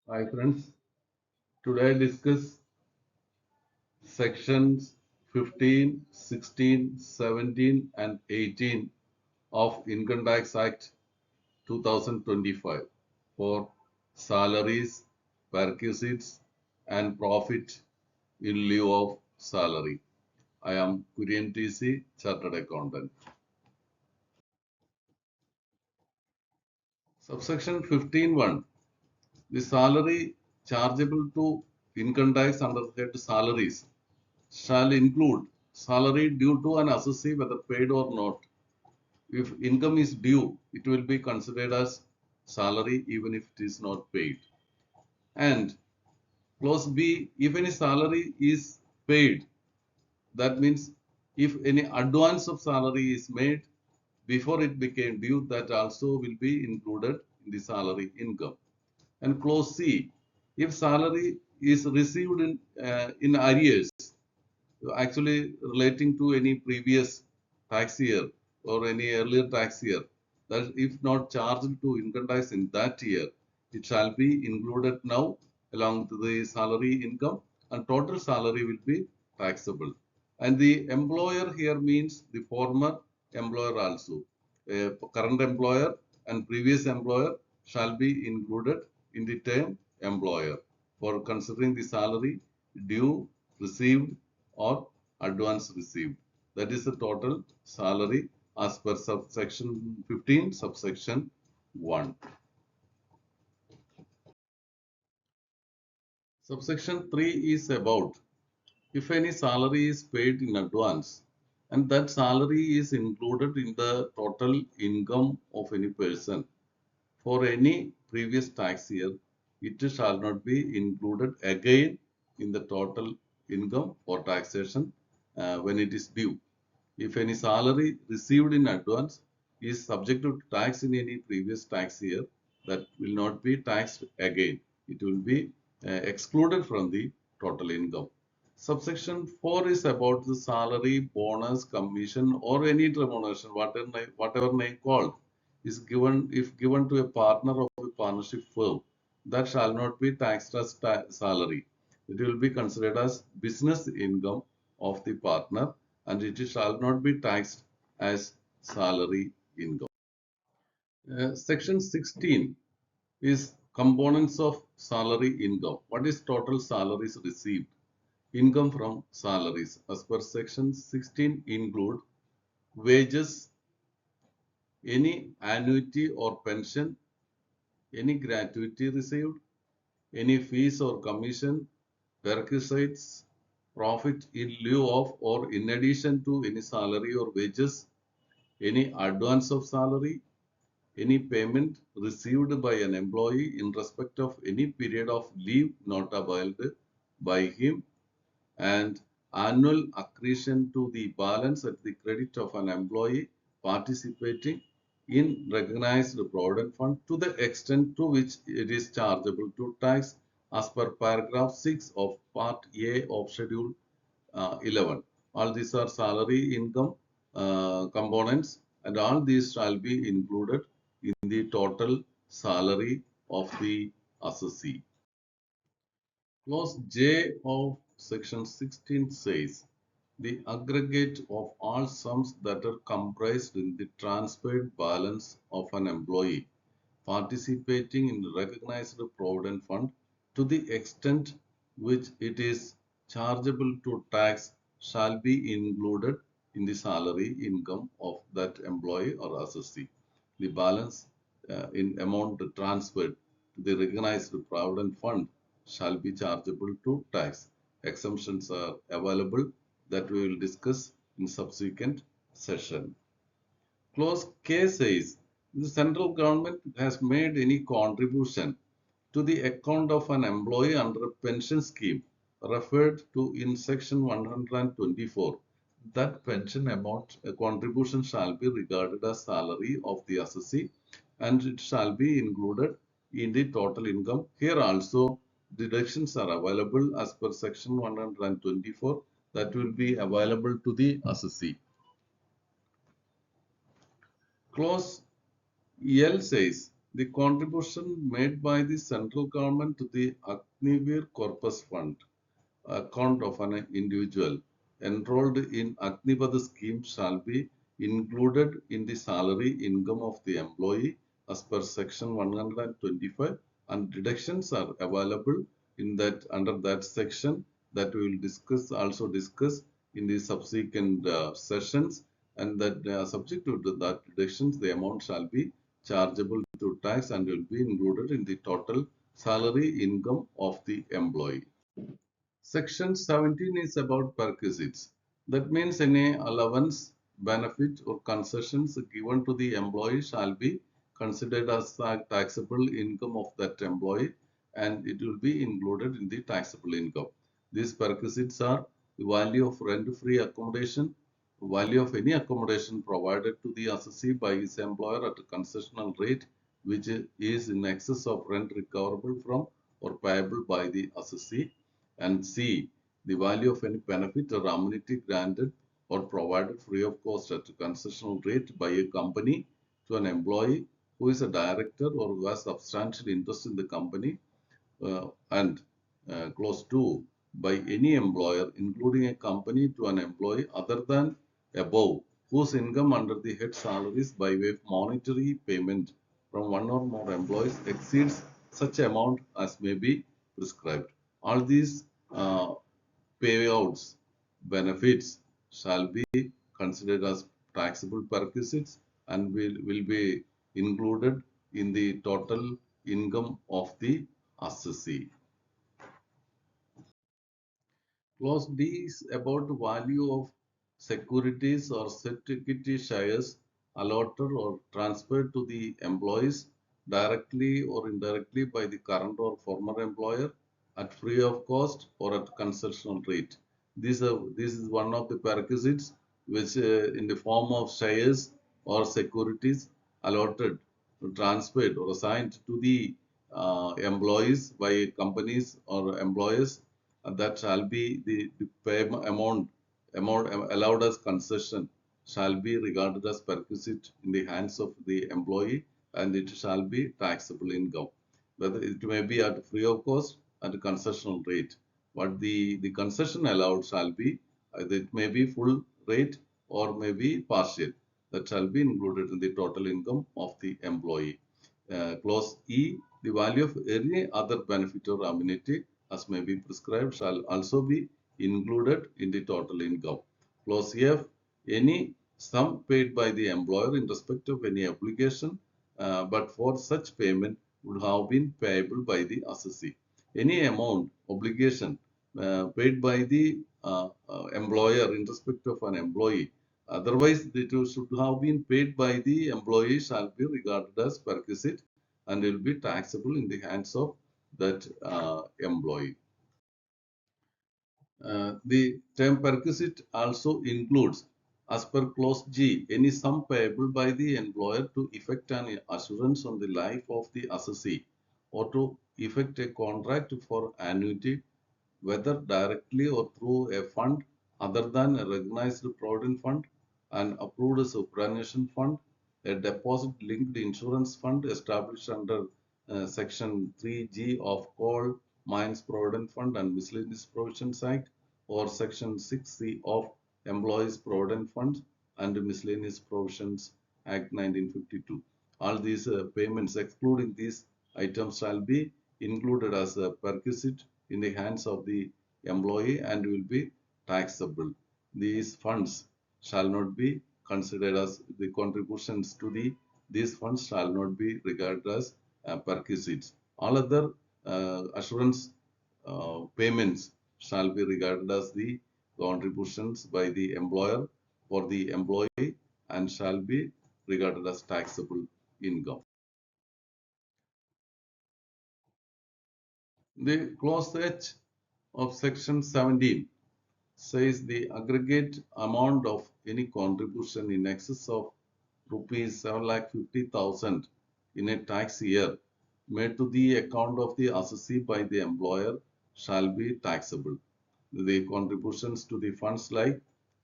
Hi friends, today I discuss sections 15, 16, 17 and 18 of Income Tax Act 2025 for salaries, perquisites and profit in lieu of salary. I am Kurian TC, Chartered Accountant. Subsection 15.1. The salary chargeable to income tax under head salaries shall include salary due to an assessee whether paid or not. If income is due, it will be considered as salary even if it is not paid. And clause B, if any salary is paid, that means if any advance of salary is made before it became due, that also will be included in the salary income. And clause C, if salary is received in arrears, actually relating to any previous tax year or any earlier tax year, that if not charged to income tax in that year, it shall be included now along with the salary income and total salary will be taxable. And the employer here means the former employer also. Current employer and previous employer shall be included in the term employer for considering the salary due, received, or advance received. That is the total salary as per subsection 15, subsection 1. Subsection 3 is about if any salary is paid in advance and that salary is included in the total income of any person for any previous tax year, it shall not be included again in the total income or taxation when it is due. If any salary received in advance is subject to tax in any previous tax year, that will not be taxed again. It will be excluded from the total income. Subsection 4 is about the salary, bonus, commission, or any remuneration, whatever name called, is given if given to a partner of a partnership firm, that shall not be taxed as salary. It will be considered as business income of the partner and it shall not be taxed as salary income. Section 16 is components of salary income. What is total salaries received? Income from salaries as per section 16 include wages, any annuity or pension, any gratuity received, any fees or commission, perquisites, profit in lieu of or in addition to any salary or wages, any advance of salary, any payment received by an employee in respect of any period of leave not availed by him, and annual accretion to the balance at the credit of an employee participating in recognized provident fund to the extent to which it is chargeable to tax as per paragraph 6 of part A of schedule 11. All these are salary income components and all these shall be included in the total salary of the assessee. Clause J of section 16 says the aggregate of all sums that are comprised in the transferred balance of an employee participating in the recognized provident fund to the extent which it is chargeable to tax shall be included in the salary income of that employee or assessee. The balance in amount transferred to the recognized provident fund shall be chargeable to tax. Exemptions are available that we will discuss in subsequent session. Clause K says the central government has made any contribution to the account of an employee under a pension scheme referred to in section 124. That pension amount contribution shall be regarded as salary of the assessee and it shall be included in the total income. Here also deductions are available as per section 124 that will be available to the assessee. Clause L says The contribution made by the central government to the Agnivir Corpus Fund account of an individual enrolled in Agnipath scheme shall be included in the salary income of the employee as per section 125, and deductions are available in that under that section that we will discuss in the subsequent sessions, and that subject to that deductions the amount shall be chargeable to tax and will be included in the total salary income of the employee. Section 17 is about perquisites. That means any allowance, benefit or concessions given to the employee shall be considered as taxable income of that employee, and it will be included in the taxable income. These perquisites are the value of rent-free accommodation, value of any accommodation provided to the assessee by his employer at a concessional rate which is in excess of rent recoverable from or payable by the assessee, and C, the value of any benefit or amenity granted or provided free of cost at a concessional rate by a company to an employee who is a director or who has substantial interest in the company, and clause 2, by any employer including a company to an employee other than above whose income under the head salaries by way of monetary payment from one or more employees exceeds such amount as may be prescribed. All these uh, payouts, benefits shall be considered as taxable perquisites and will be included in the total income of the assessee. Clause D is about value of securities or security shares allotted or transferred to the employees directly or indirectly by the current or former employer at free of cost or at concessional rate. This is one of the perquisites which in the form of shares or securities allotted, transferred or assigned to the employees by companies or employers, that shall be the pay amount allowed as concession shall be regarded as perquisite in the hands of the employee, and it shall be taxable income. Whether it may be at free of cost at a concessional rate. But the concession allowed shall be it may be full rate or may be partial. That shall be included in the total income of the employee. Clause E, the value of any other benefit or amenity as may be prescribed shall also be included in the total income. Clause F, any sum paid by the employer in respect of any obligation, but for such payment would have been payable by the assessee. Any amount, obligation paid by the employer in respect of an employee, otherwise it should have been paid by the employee, shall be regarded as perquisite and will be taxable in the hands of that employee. The term perquisite also includes, as per clause G, any sum payable by the employer to effect an assurance on the life of the assessee or to effect a contract for annuity, whether directly or through a fund other than a recognized provident fund, an approved superannuation fund, a deposit linked insurance fund established under section 3G of Coal Mines Provident Fund and Miscellaneous Provisions Act, or section 6C of Employees Provident Fund and Miscellaneous Provisions Act 1952. All these payments excluding these items shall be included as a perquisite in the hands of the employee and will be taxable. These funds shall not be considered as the contributions to these funds shall not be regarded as perquisites. All other assurance payments shall be regarded as the contributions by the employer for the employee and shall be regarded as taxable income. The clause H of section 17 says the aggregate amount of any contribution in excess of rupees 7,50,000 in a tax year made to the account of the assessee by the employer shall be taxable. The contributions to the funds like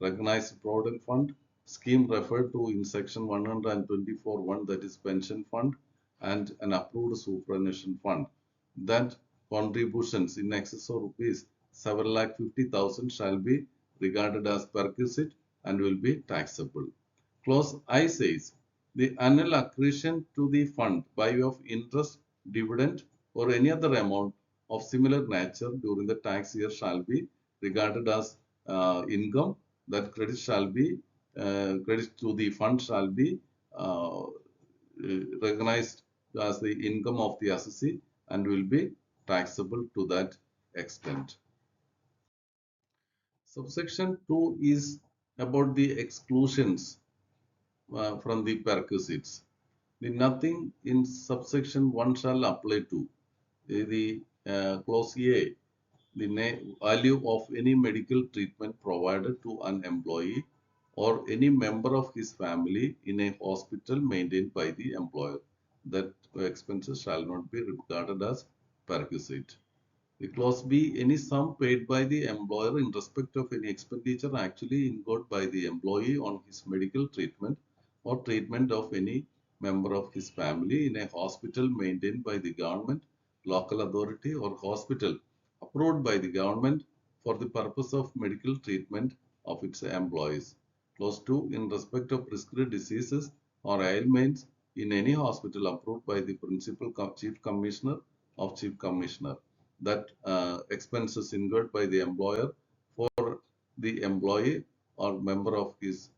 recognized provident fund, scheme referred to in section 124(1), that is pension fund, and an approved superannuation fund, that contributions in excess of rupees 7,50,000 shall be regarded as perquisite and will be taxable. Clause I says the annual accretion to the fund by way of interest, dividend, or any other amount of similar nature during the tax year shall be regarded as income. That credit to the fund shall be recognized as the income of the assessee and will be taxable to that extent. Subsection 2 is about the exclusions from the perquisites. The nothing in subsection 1 shall apply to the clause A, the value of any medical treatment provided to an employee or any member of his family in a hospital maintained by the employer. That expenses shall not be regarded as perquisite. The clause B, any sum paid by the employer in respect of any expenditure actually incurred by the employee on his medical treatment or treatment of any member of his family in a hospital maintained by the government, local authority, or hospital approved by the government for the purpose of medical treatment of its employees. Clause 2, in respect of prescribed diseases or ailments in any hospital approved by the principal chief commissioner of chief commissioner, that expenses incurred by the employer for the employee or member of his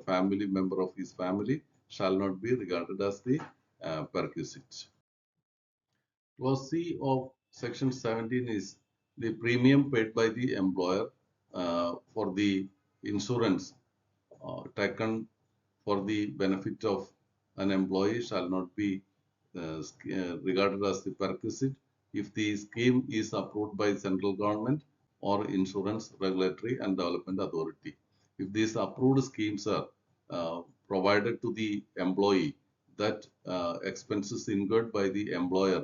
family member of his family shall not be regarded as the perquisite. Clause C of section 17 is the premium paid by the employer for the insurance taken for the benefit of an employee shall not be regarded as the perquisite if the scheme is approved by central government or insurance regulatory and development authority. If these approved schemes are provided to the employee, that expenses incurred by the employer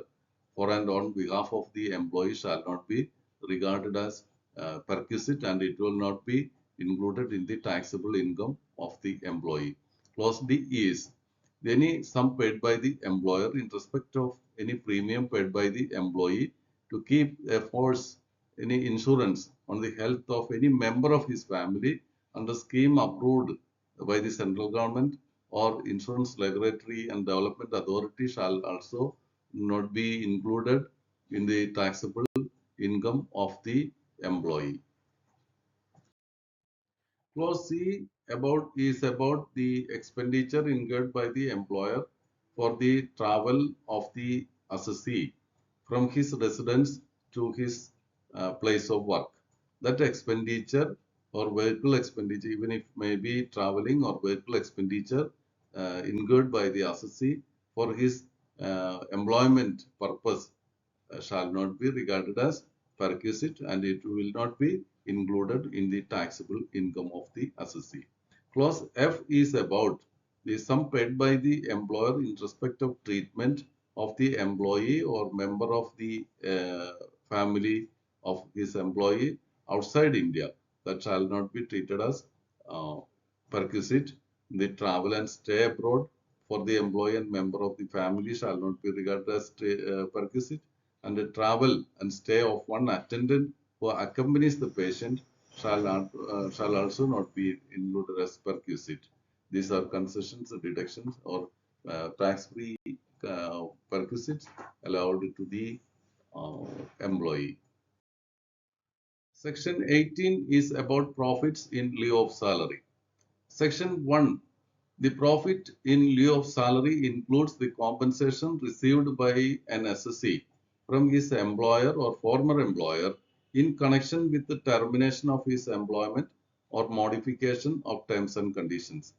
for and on behalf of the employee shall not be regarded as perquisite and it will not be included in the taxable income of the employee. Clause D is any sum paid by the employer in respect of any premium paid by the employee to keep a force any insurance on the health of any member of his family under scheme approved by the central government or insurance regulatory and development authority shall also not be included in the taxable income of the employee. Clause C is about the expenditure incurred by the employer for the travel of the assessee from his residence to his place of work. That expenditure or vehicle expenditure, even if may be traveling or vehicle expenditure incurred by the assessee for his employment purpose shall not be regarded as perquisite and it will not be included in the taxable income of the assessee. Clause F is about the sum paid by the employer in respect of treatment of the employee or member of the family of his employee outside India, that shall not be treated as perquisite. The travel and stay abroad for the employee and member of the family shall not be regarded as perquisite, and the travel and stay of one attendant who accompanies the patient shall also not be included as perquisite. These are concessions, deductions, or tax-free perquisites allowed to the employee. Section 18 is about profits in lieu of salary. Section 1. The profit in lieu of salary includes the compensation received by an assessee from his employer or former employer in connection with the termination of his employment or modification of terms and conditions.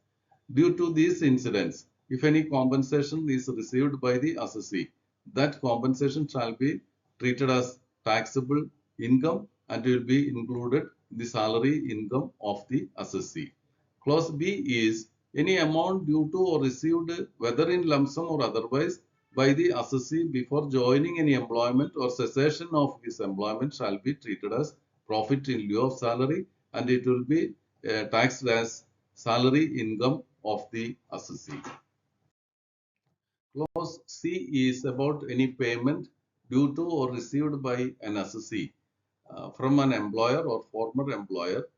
Due to these incidents, if any compensation is received by the assessee, that compensation shall be treated as taxable income and will be included in the salary income of the assessee. Clause B is any amount due to or received, whether in lump sum or otherwise, by the assessee before joining any employment or cessation of his employment shall be treated as profit in lieu of salary and it will be taxed as salary income of the assessee. Clause C is about any payment due to or received by an assessee from an employer or former employer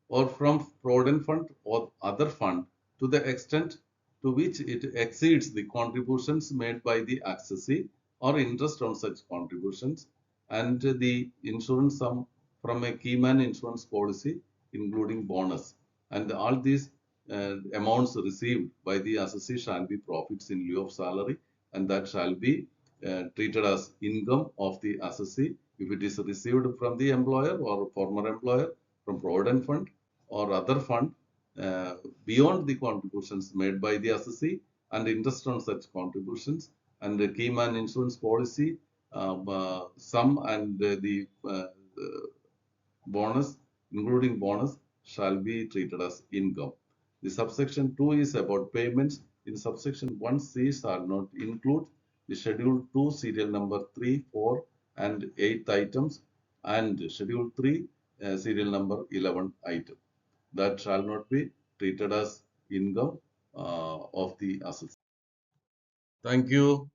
or from Provident Fund or other fund to the extent to which it exceeds the contributions made by the assessee or interest on such contributions and the insurance sum from a keyman insurance policy including bonus. And all these amounts received by the assessee shall be profits in lieu of salary, and that shall be treated as income of the assessee if it is received from the employer or former employer, from Provident Fund or other fund uh, beyond the contributions made by the assessee and interest on such contributions, and the keyman insurance policy sum and the bonus, including bonus, shall be treated as income. The subsection 2 is about payments. In subsection 1C shall not include the schedule 2 serial number 3, 4 and 8 items and schedule 3 serial number 11 item. That shall not be treated as income of the assets. Thank you.